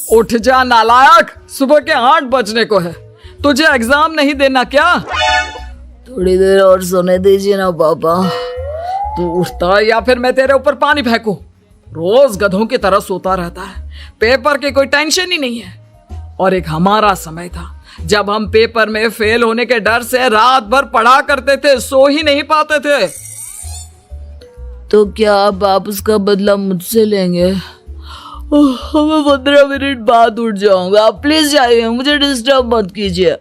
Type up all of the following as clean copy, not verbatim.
उठ जा नालायक, सुबह के 8 बजने को है, तुझे एग्जाम नहीं देना क्या? थोड़ी देर और सोने दीजिए ना पापा। तू उठता है या फिर मैं तेरे ऊपर पानी फेंकूं? रोज गधों की तरह सोता रहता है, पेपर की कोई टेंशन ही नहीं है। और एक हमारा समय था जब हम पेपर में फेल होने के डर से रात भर पढ़ा करते थे, सो ही नहीं पाते थे। तो क्या आप उसका बदला मुझसे लेंगे? मैं 15 मिनट बाद उठ जाऊंगा, आप प्लीज जाइए, मुझे डिस्टर्ब मत कीजिए।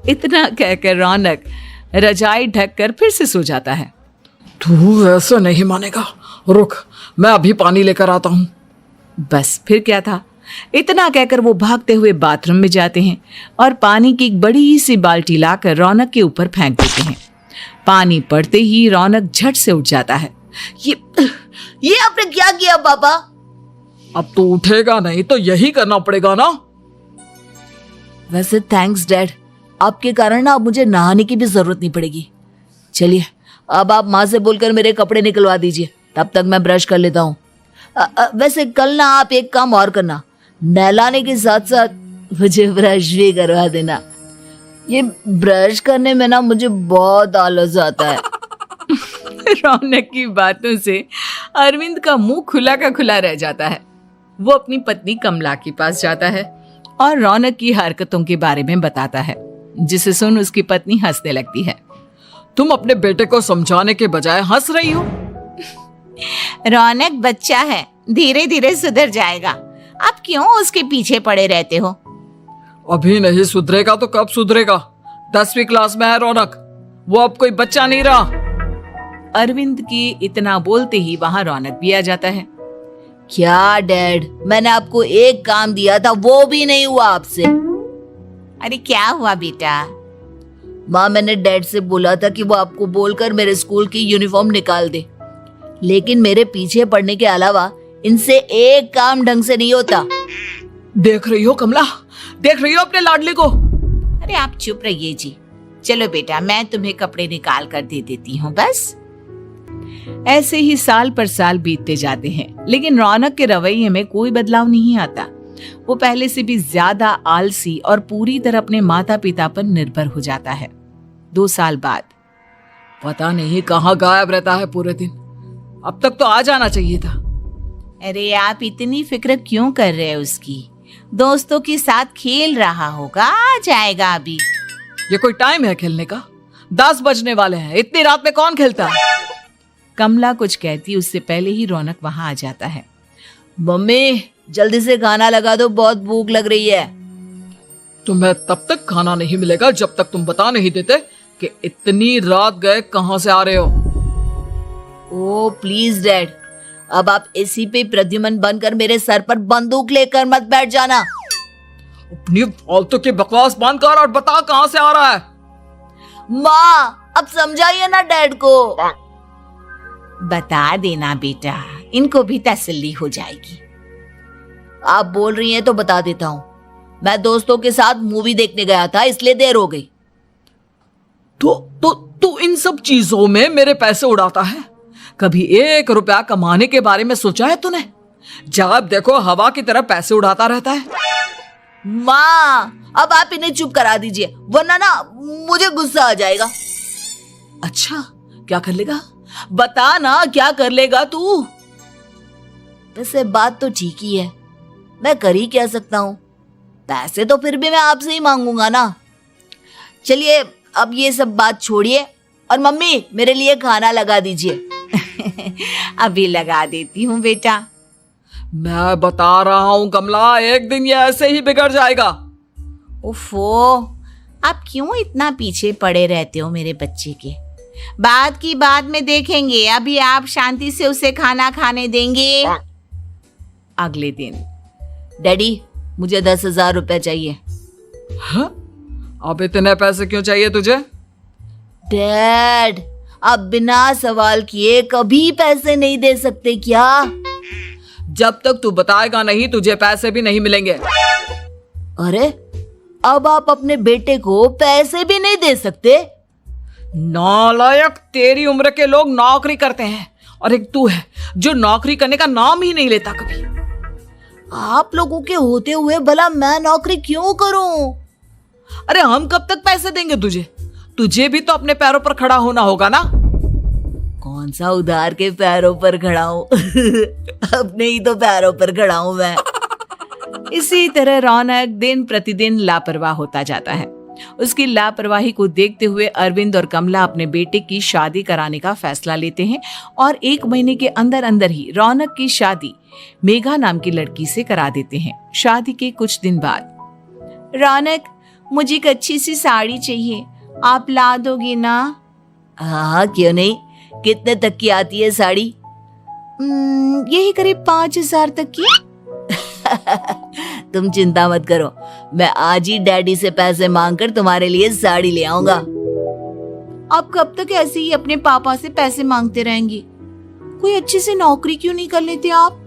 इतना कहकर रौनक रजाई ढककर फिर से सो जाता है। तू ऐसा नहीं मानेगा, रुक मैं अभी पानी लेकर आता हूँ। बस फिर क्या था, इतना कहकर वो भागते हुए बाथरूम में जाते हैं और पानी की एक बड़ी सी बाल्टी लाकर रौनक के ऊपर फेंक देते हैं। पानी पड़ते ही रौनक झट से उठ जाता है। ये आपने क्या किया पापा? अब तो उठेगा नहीं तो यही करना पड़ेगा ना। वैसे थैंक्स डैड, आपके कारण ना अब मुझे नहाने की भी जरूरत नहीं पड़ेगी। चलिए अब आप माँ से बोलकर मेरे कपड़े निकलवा दीजिए, तब तक मैं ब्रश कर लेता हूँ। वैसे कल ना आप एक काम और करना, नहलाने के साथ साथ मुझे ब्रश भी करवा देना। ये ब्रश करने में ना मुझे बहुत आलस आता है। रौनक की बातों से अरविंद का मुंह खुला का खुला रह जाता है। वो अपनी पत्नी कमला के पास जाता है और रौनक की हरकतों के बारे में बताता है, जिसे सुन उसकी पत्नी हंसने लगती है। तुम अपने बेटे को समझाने के बजाय हंस रही हो। रौनक बच्चा है, धीरे धीरे सुधर जाएगा, आप क्यों उसके पीछे पड़े रहते हो? अभी नहीं सुधरेगा तो कब सुधरेगा? 10वीं क्लास में है रौनक, वो अब कोई बच्चा नहीं रहा। अरविंद की इतना बोलते ही वहां रौनक भी आ जाता है। क्या डैड, मैंने आपको एक काम दिया था, वो भी नहीं हुआ आपसे। अरे क्या हुआ बेटा? माँ, मैंने डैड से बोला था कि वो आपको बोलकर मेरे स्कूल की यूनिफॉर्म निकाल दे, लेकिन मेरे पीछे पड़ने के अलावा इनसे एक काम ढंग से नहीं होता। देख रही हो कमला, देख रही हो अपने लाडले को? अरे आप चुप रहिए जी। चलो बेटा, मैं तुम्हें कपड़े निकाल कर दे देती हूँ। बस ऐसे ही साल पर साल बीतते जाते हैं, लेकिन रौनक के रवैये में कोई बदलाव नहीं आता। वो पहले से भी ज्यादा आलसी और पूरी तरह अपने माता पिता पर निर्भर हो जाता है। 2 साल बाद पता नहीं कहाँ गायब रहता है पूरे दिन, अब तक तो आ जाना चाहिए था। अरे आप इतनी फिक्र क्यों कर रहे हैं उसकी? दोस्तों के साथ खेल रहा होगा, आ जाएगा अभी। ये कोई टाइम है खेलने का? 10 बजने वाले हैं, इतनी रात में कौन खेलता है? कमला कुछ कहती उससे पहले ही रौनक वहां आ जाता है। मम्मी जल्दी से खाना लगा दो, बहुत भूख लग रही है। तुम्हें तब तक खाना नहीं मिलेगा जब तक तुम बता नहीं देते कि इतनी रात गए कहां से आ रहे हो। ओ प्लीज डैड, अब आप एसी पे प्रद्युमन बनकर मेरे सर पर बंदूक लेकर मत बैठ जाना। अपनी फालतू की बकवास बंद कर और बता कहां से आ रहा है। माँ अब समझाइए ना डैड को। बता देना बेटा, इनको भी तसल्ली हो जाएगी। आप बोल रही हैं तो बता देता हूँ, मैं दोस्तों के साथ मूवी देखने गया था, इसलिए देर हो गई। तो इन सब चीजों में मेरे पैसे उड़ाता है? कभी 1 रुपया कमाने के बारे में सोचा है तूने? जब देखो हवा की तरह पैसे उड़ाता रहता है। माँ अब आप इन्हें चुप करा दीजिए, वरना ना मुझे गुस्सा आ जाएगा। अच्छा क्या कर लेगा? बता ना क्या कर लेगा तू? वैसे बात तो ठीक ही है, मैं कर ही क्या सकता हूँ, पैसे तो फिर भी मैं आपसे ही मांगूंगा ना। चलिए अब ये सब बात छोड़िए और मम्मी मेरे लिए खाना लगा दीजिए। अभी लगा देती हूँ बेटा। मैं बता रहा हूँ कमला, एक दिन ये ऐसे ही बिगड़ जाएगा। उफ़ो, आप क्यों इतना पीछे पड़े रहते हो मेरे बच्चे के? बात की बाद में देखेंगे, अभी आप शांति से उसे खाना खाने देंगे। अगले दिन डैडी मुझे 10,000 रुपए चाहिए। हाँ? अब इतने पैसे क्यों चाहिए तुझे? डैड आप बिना सवाल किए कभी पैसे नहीं दे सकते क्या? जब तक तू बताएगा नहीं तुझे पैसे भी नहीं मिलेंगे। अरे अब आप अपने बेटे को पैसे भी नहीं दे सकते? नालायक, तेरी उम्र के लोग नौकरी करते हैं और एक तू है जो नौकरी करने का नाम ही नहीं लेता कभी। आप लोगों के होते हुए भला मैं नौकरी क्यों करूं? अरे हम कब तक पैसे देंगे तुझे? तुझे भी तो अपने पैरों पर खड़ा होना होगा ना। कौन सा उधार के पैरों पर खड़ा हूं? अपने ही तो पैरों पर खड़ा हूं मैं। इसी तरह रौनक दिन प्रतिदिन लापरवाह होता जाता है। उसकी लापरवाही को देखते हुए अरविंद और कमला अपने बेटे की शादी कराने का फैसला लेते हैं और 1 महीने के अंदर अंदर ही रौनक की शादी मेघा नाम की लड़की से करा देते हैं। शादी के कुछ दिन बाद, रौनक, मुझे एक अच्छी सी साड़ी चाहिए, आप ला दोगे ना? हाँ, क्यों नहीं। कितने तक की आती है साड़ी? यही करीब 5,000 तक की। तुम चिंता मत करो, मैं आज ही डैडी से पैसे मांगकर तुम्हारे लिए साड़ी ले आऊंगा। आप कब तक ऐसे ही अपने पापा से पैसे मांगते रहेंगी? कोई अच्छी सी नौकरी क्यों नहीं कर लेते आप?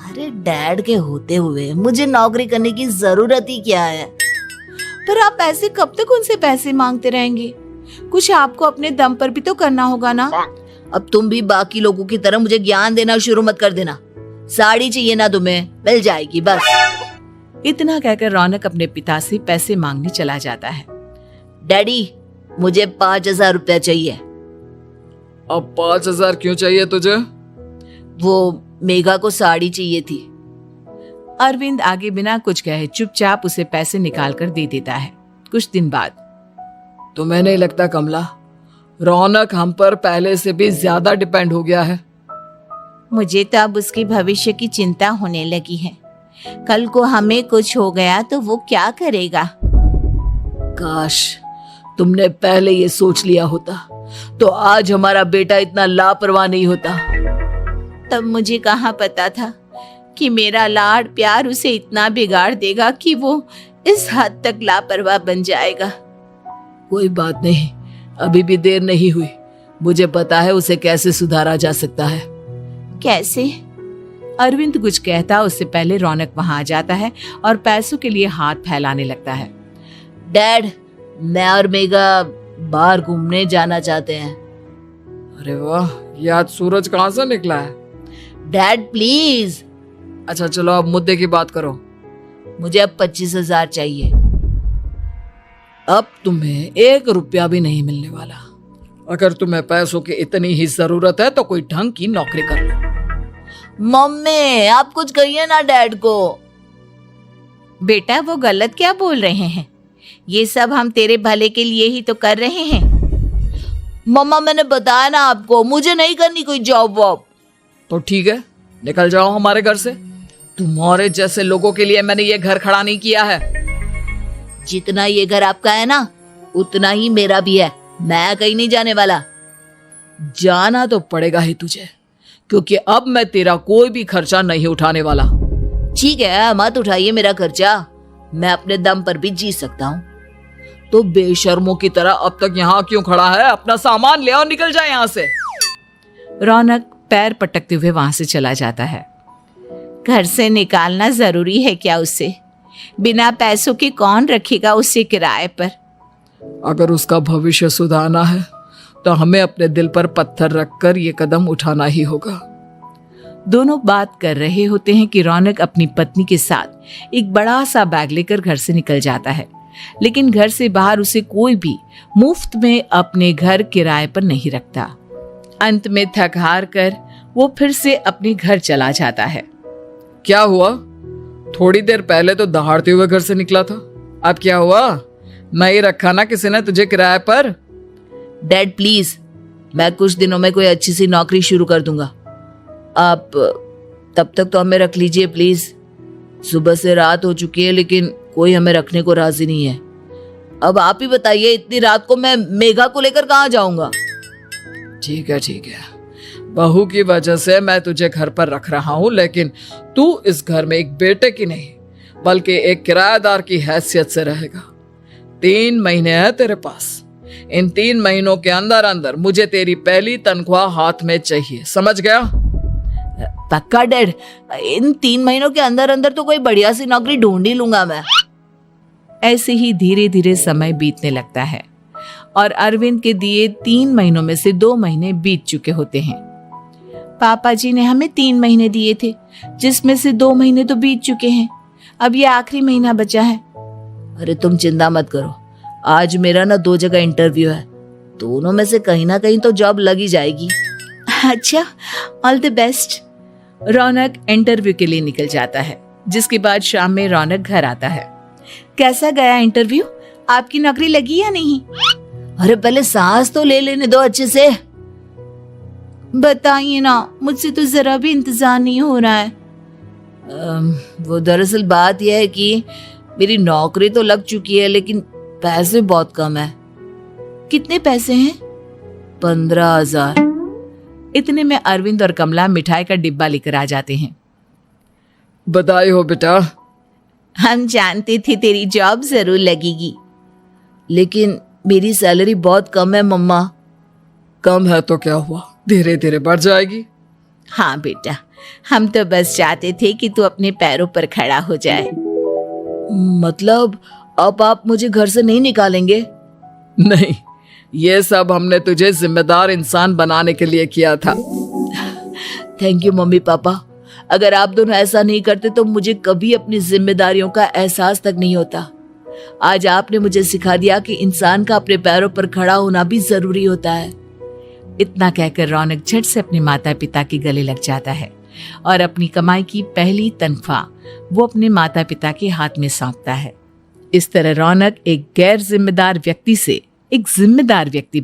अरे डैड के होते हुए मुझे नौकरी करने की जरूरत ही क्या है? पर आप ऐसे कब तक उनसे पैसे मांगते रहेंगे? कुछ आपको अपने दम पर भी तो करना होगा ना। अब तुम भी बाकी लोगों की तरह मुझे ज्ञान देना शुरू मत कर देना। साड़ी चाहिए ना तुम्हें, मिल जाएगी बस। इतना कहकर रौनक अपने पिता से पैसे मांगने चला जाता है। डैडी, मुझे 5,000 रुपया चाहिए। अब 5,000 क्यों चाहिए तुझे? वो मेघा को साड़ी चाहिए थी। अरविंद आगे बिना कुछ कहे चुपचाप उसे पैसे निकाल कर दे देता है। कुछ दिन बाद, तुम्हें नहीं लगता कमला, रौनक हम पर पहले से भी ज्यादा डिपेंड हो गया है? मुझे तो अब उसके भविष्य की चिंता होने लगी है। कल को हमें कुछ हो गया तो वो क्या करेगा? काश तुमने पहले ये सोच लिया होता तो आज हमारा बेटा इतना लापरवाह नहीं होता। तब मुझे कहाँ पता था कि मेरा लाड प्यार उसे इतना बिगाड़ देगा कि वो इस हद तक लापरवाह बन जाएगा। कोई बात नहीं, अभी भी देर नहीं हुई। मुझे पता है उसे कैसे सुधारा जा सकता है। कैसे? अरविंद कुछ कहता उससे पहले रौनक वहां आ जाता है और पैसों के लिए हाथ फैलाने लगता है। डैड, मैं और मेघा बाहर घूमने जाना चाहते हैं। अरे वाह, ये आज सूरज कहाँ से निकला है? Dad please. अच्छा चलो अब मुद्दे की बात करो। मुझे अब 25,000 चाहिए। अब तुम्हें 1 रुपया भी नहीं मिलने वाला। अगर तुम्हें पैसों की इतनी ही जरूरत है तो कोई ढंग की नौकरी कर लो। मम्मी, आप कुछ कहिए ना डैड को। बेटा, वो गलत क्या बोल रहे हैं? ये सब हम तेरे भले के लिए ही तो कर रहे हैं। मम्मा, मैंने बताया ना आपको, मुझे नहीं करनी कोई जॉब वॉब। तो ठीक है, निकल जाओ हमारे घर से। तुम्हारे जैसे लोगों के लिए मैंने ये घर खड़ा नहीं किया है। जितना ये घर आपका है ना, उतना ही मेरा भी है। मैं कहीं नहीं जाने वाला। जाना तो पड़ेगा ही तुझे, क्योंकि अब मैं तेरा कोई भी खर्चा नहीं उठाने वाला। ठीक है, मत उठाइए मेरा खर्चा, मैं अपने दम पर भी जी सकता हूँ। तो बेशर्मों की तरह अब तक यहाँ क्यों खड़ा है? अपना सामान ले और निकल जाए यहाँ से। रौनक पैर पटकते हुए वहां से चला जाता है। घर से निकालना जरूरी है क्या उसे? बिना पैसों के कौन रखेगा उसे किराए पर? अगर उसका भविष्य सुधारना है तो हमें अपने दिल पर पत्थर रखकर ये कदम उठाना ही होगा। दोनों बात कर रहे होते हैं कि रौनक अपनी पत्नी के साथ एक बड़ा सा बैग लेकर घर से निकल जाता है, लेकिन घर से बाहर उसे कोई भी मुफ्त में अपने घर किराए पर नहीं रखता। अंत में थक हार कर वो फिर से अपने घर चला जाता है। क्या हुआ? थोड़ी देर पहले तो दहाड़ते हुए घर से निकला था, अब क्या हुआ? नहीं रखा ना किसी ने तुझे किराए पर? डैड प्लीज, मैं कुछ दिनों में कोई अच्छी सी नौकरी शुरू कर दूंगा। आप तब तक तो हमें रख लीजिए प्लीज। सुबह से रात हो चुकी है लेकिन कोई हमें रखने को राजी नहीं है। अब आप ही बताइए, इतनी रात को मैं मेघा को लेकर कहाँ जाऊंगा? ठीक है ठीक है, बहू की वजह से मैं तुझे घर पर रख रहा हूँ, लेकिन तू इस घर में एक बेटे की नहीं बल्कि एक किराएदार की हैसियत से रहेगा। 3 महीने है तेरे पास। इन 3 महीनों के अंदर अंदर मुझे तेरी पहली तनख्वाह हाथ में चाहिए, समझ गया? पक्का डैड, इन 3 महीनों के अंदर अंदर तो कोई बढ़िया सी नौकरी ढूंढ ही लूंगा मैं। ऐसे ही धीरे धीरे समय बीतने लगता है और अरविंद के दिए 3 महीनों में से 2 महीने बीत चुके होते हैं। पापा जी ने हमें 3 महीने दिए थे, जिसमें से 2 महीने तो बीत चुके हैं। अब ये आखिरी महीना बचा है। अरे तुम चिंता मत करो, आज मेरा ना 2 जगह इंटरव्यू है, दोनों में से कहीं ना कहीं तो जॉब लग ही जाएगी। अच्छा, all the best. Raunak interview के लिए निकल जाता है, जिसके बाद शाम में रौनक घर आता है। कैसा गया इंटरव्यू? आपकी नौकरी लगी या नहीं? अरे पहले सांस तो ले लेने दो अच्छे से। बताइए ना, मुझसे तो जरा भी इंतजार नहीं हो रहा है। वो दरअसल बात यह है कि मेरी नौकरी तो लग चुकी है, लेकिन पैसे बहुत कम है। कितने पैसे हैं? 15,000। इतने में अरविंद और कमला मिठाई का डिब्बा लेकर आ जाते हैं। बधाई हो बेटा। हम जानते थे तेरी जॉब जरूर लगेगी। लेकिन मेरी सैलरी बहुत कम है मम्मा। कम है तो क्या हुआ, धीरे धीरे बढ़ जाएगी। हाँ बेटा, हम तो बस चाहते थे कि तू अपने पैरों पर खड़ा हो जाए। मतलब अब आप मुझे घर से नहीं निकालेंगे? नहीं, ये सब हमने तुझे जिम्मेदार इंसान बनाने के लिए किया था। Thank you mummy papa. अगर आप दोनों ऐसा नहीं करते तो मुझे कभी अपनी जिम्मेदारियों का एहसास तक नहीं होता। आज आपने मुझे सिखा दिया कि इंसान का अपने पैरों पर खड़ा होना भी जरूरी होता है। इतना कहकर रौनक झट से अपने माता पिता के गले लग जाता है और अपनी कमाई की पहली तनख्वाह वो अपने माता पिता के हाथ में सौंपता है। इस तरह रौनक एक गैर जिम्मेदार व्यक्ति से एक जिम्मेदार व्यक्ति